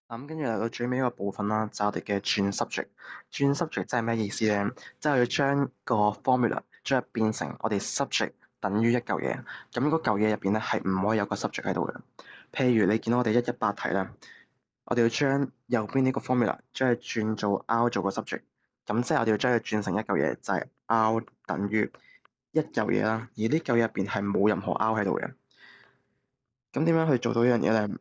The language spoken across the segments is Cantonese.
咁跟住嚟到最尾一個部分啦，就係我哋嘅轉 subject。轉 subject 即係咩意思咧？即係要將個 formula 將佢變成我哋 subject 等於一嚿嘢。咁嗰嚿嘢入邊咧係唔可以有個 subject 喺度嘅。譬如你見到我哋118題啦，我哋要將右邊呢個 formula 將佢轉做 r 做個 subject。咁即係我哋要將佢轉成一嚿嘢，就係 r 等於一嚿嘢啦。而呢嚿嘢入邊係冇任何 r 喺度嘅。咁點樣去做到呢樣嘢咧？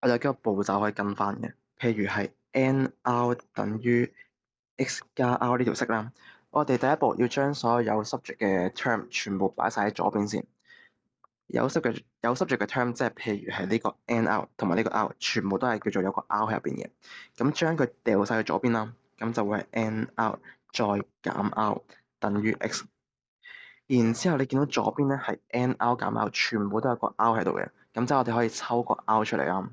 我有幾個步驟可以跟翻嘅，譬如係 n_r 等於 x 加 r 呢條式啦。我哋第一步要將所有 subject 嘅 term 全部擺晒喺左邊先。有 subject 嘅 term 即係譬如係呢個 n_r 同埋呢個 r，全部都係叫做有個 r 喺入邊嘅。咁將佢掉晒去左邊啦，咁就會係 n_r 再減 r 等於 x。然之後你見到左邊咧係 n_r 減 r，全部都有個 r 喺度嘅。咁即係我哋可以抽個 r 出嚟啦。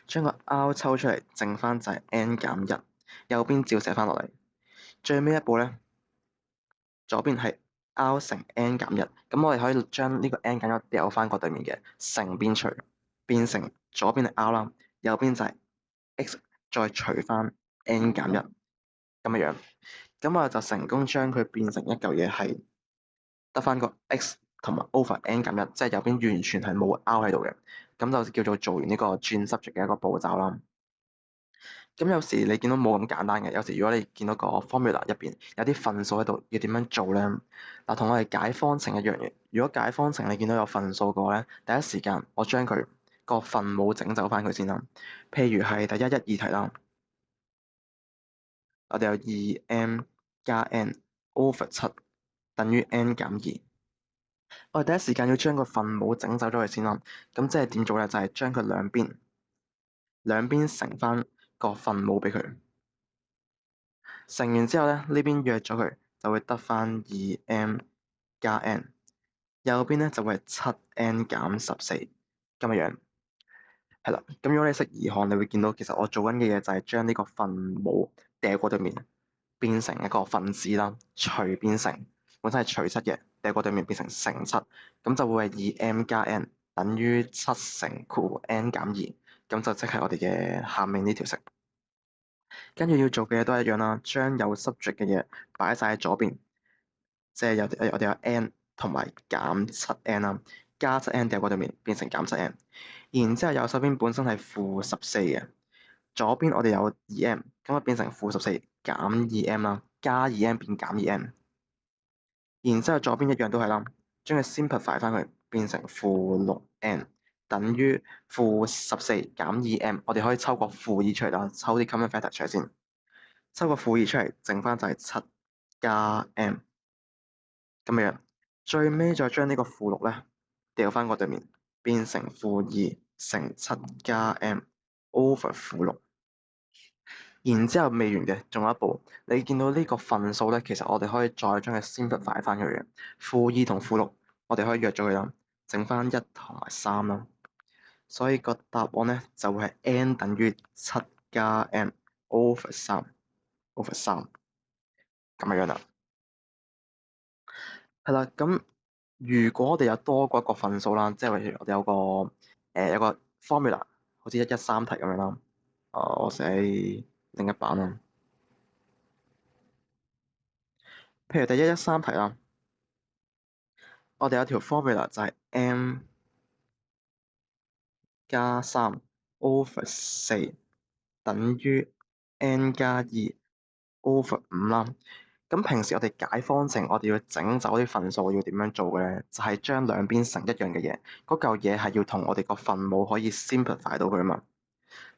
將個 r 抽出嚟，剩翻就係 n 減一，右邊照寫翻落嚟。最尾一步咧，左邊係 r 乘 n 減一，咁我哋可以將呢個 n 減一掉翻過對面嘅乘變除，變成左邊係 r 啦，右邊就係 x 再除翻 n 減一咁嘅樣，咁我就成功將佢變成一嚿嘢，係得翻個 x 同埋 over n 減一，即係右邊完全係冇 r 喺度嘅，咁就叫做做完呢個轉 subject 嘅一個步驟啦。咁有時你見到冇咁簡單嘅，有時如果你見到個 formula 入邊有啲分數喺度，要點樣做咧？嗱，同我哋解方程一樣嘅。如果解方程你見到有分數嘅話咧，第一時間我將佢個分母整走翻佢先啦。譬如係第一、一、二題啦，我哋有 2m 加 n over 7等於 n 減2。我哋第一時間要將個分母整走咗佢先啦。咁即係點做咧？就係將佢兩邊乘翻個分母俾佢。乘完之後咧，呢邊約咗佢，就會得翻 2m 加 n，右邊咧就會係 7n 減14咁嘅樣。係啦，咁如果你識移項，你會見到其實我做緊嘅嘢就係將呢個分母掉過對面，變成一個分子啦，除變成本身係除7嘅，掉過對面變成乘7，咁就會係 2m 加 n 等於7乘負 n 減2，咁就即係我哋嘅下面呢條式。跟住要做嘅嘢都係一樣啦，將有 subject 嘅嘢擺晒喺左邊，即係我哋有 n 同埋減 7n 啦，加 7n 掉過對面變成減 7n，然之後右手邊本身係-14嘅，左邊我哋有 2m，咁啊變成-14減 2m 啦，加 2m 變減 2m，然之後左邊一樣都係啦，將佢 simplify 翻佢變成-6n。等於-14減 2m，我哋可以抽個-2出嚟啦，抽啲 common factor 出嚟先。抽個-2出嚟，剩翻就係7加 m 咁樣。最尾再將呢個-6咧掉翻過對面，變成-2乘7加 m over -6。然之後未完嘅，仲有一步。你見到呢個分數咧，其實我哋可以再將佢 simplify 翻佢嘅。-2同-6，我哋可以約咗佢啦，剩翻1同埋3啦。所以個答案咧就會係 n 等於7加 m over 3咁樣啦。係啦，咁如果我哋有多過一個分數啦，即係例如我哋有個 formula，好似113題咁樣啦。我寫另一版啦。譬如第113題啦，我哋有條 formula 就係 m 加3 over 4等於 n 加2 over 5啦。咁平時我哋解方程，我哋要整走啲分數，要點樣做嘅咧？就係將兩邊乘一樣嘅嘢，嗰嚿嘢係要同我哋個分母可以 simplify 到佢啊嘛，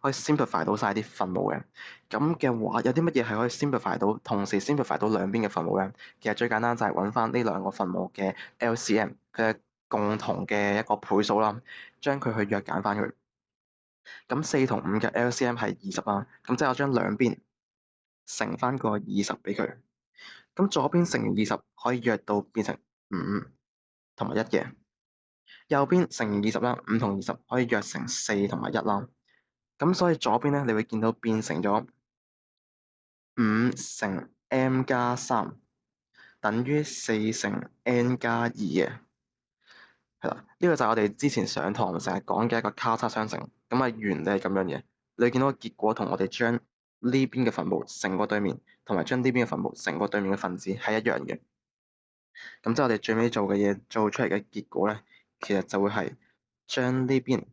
可以 simplify 到晒啲分母嘅。咁嘅話，有啲乜嘢係可以 simplify 到，同時 simplify 到兩邊嘅分母咧？其實最簡單就係揾翻呢兩個分母嘅 LCM 嘅共同嘅一個倍數啦，將佢去約減翻佢。咁4同5嘅 LCM 係20啦，咁即係我將兩邊乘翻個20俾佢。咁左邊乘完20可以約到變成5同埋1嘅，右邊乘完20啦，5同20可以約成4同埋1啦。咁所以左邊咧，你會見到變成咗5乘 m 加3等於4乘 n 加2嘅。係啦，呢個就係我哋之前上堂成日講嘅一個交叉相乘。咁啊原理係咁樣嘅，你見到個結果同我哋將呢邊嘅分母乘過對面，同埋將呢邊嘅分母乘過對面嘅分子係一樣嘅。咁即係我哋最尾做嘅嘢，做出嚟嘅結果咧，其實就會係將呢邊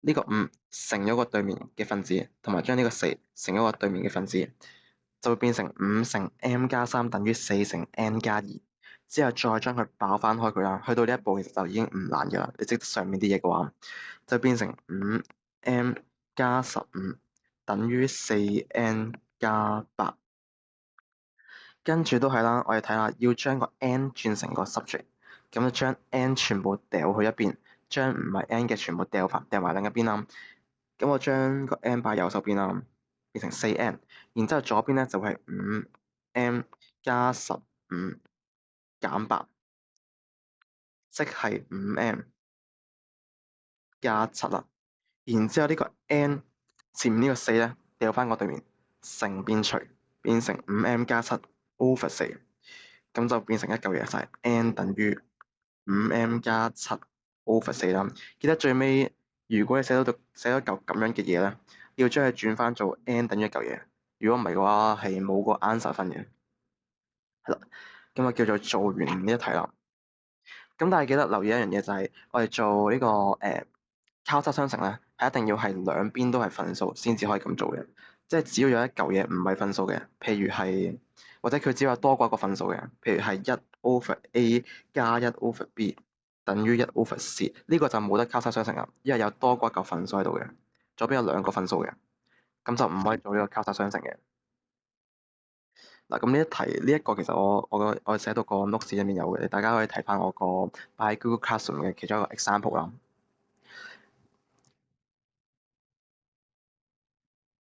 呢個5乘咗個對面嘅分子，同埋將呢個4乘咗個對面嘅分子，就會變成5乘 m 加3等於4乘 n 加2。之後再將佢爆翻開佢啦，去到呢一步其實就已經唔難㗎啦。你識得上面啲嘢嘅話，就變成5m 加15等於4n 加8。跟住都係啦，我哋睇下要將個 n 轉成個 subject，咁就將 n 全部掉去一邊，將唔係 n 嘅全部掉埋另一邊啦。咁我將個 n 擺右手邊啦，變成4n，然之後左邊咧就係5m 加15減8，即係5m 加7啦。然之後呢個 n 前面呢個4咧掉翻個對面，乘變除，變成5m 加7 over 4。咁就變成一嚿嘢，就係 n 等於5m 加7 over 4啦。記得最尾，如果你寫到嚿咁樣嘅嘢咧，要將佢轉翻做 n 等於一嚿嘢。如果唔係嘅話，係冇個 answer 分嘅。係啦，咁就叫做做完呢一題啦。咁但係記得留意一樣嘢，就係我哋做呢個交叉相乘咧，係一定要係兩邊都係分數先至可以咁做嘅。即係只要有一嚿嘢唔係分數嘅，譬如係或者佢只要有多過一個分數嘅，譬如係1 over a 加1 over b 等於1 over c，呢個就冇得交叉相乘啦，因為有多過一嚿分數喺度嘅，左邊有兩個分數嘅，咁就唔可以做呢個交叉相乘嘅。嗱，咁呢一題呢一個其實我寫到個 notes 入面有嘅，大家可以睇翻我個擺喺 Google Classroom 嘅其中一個 example 啦。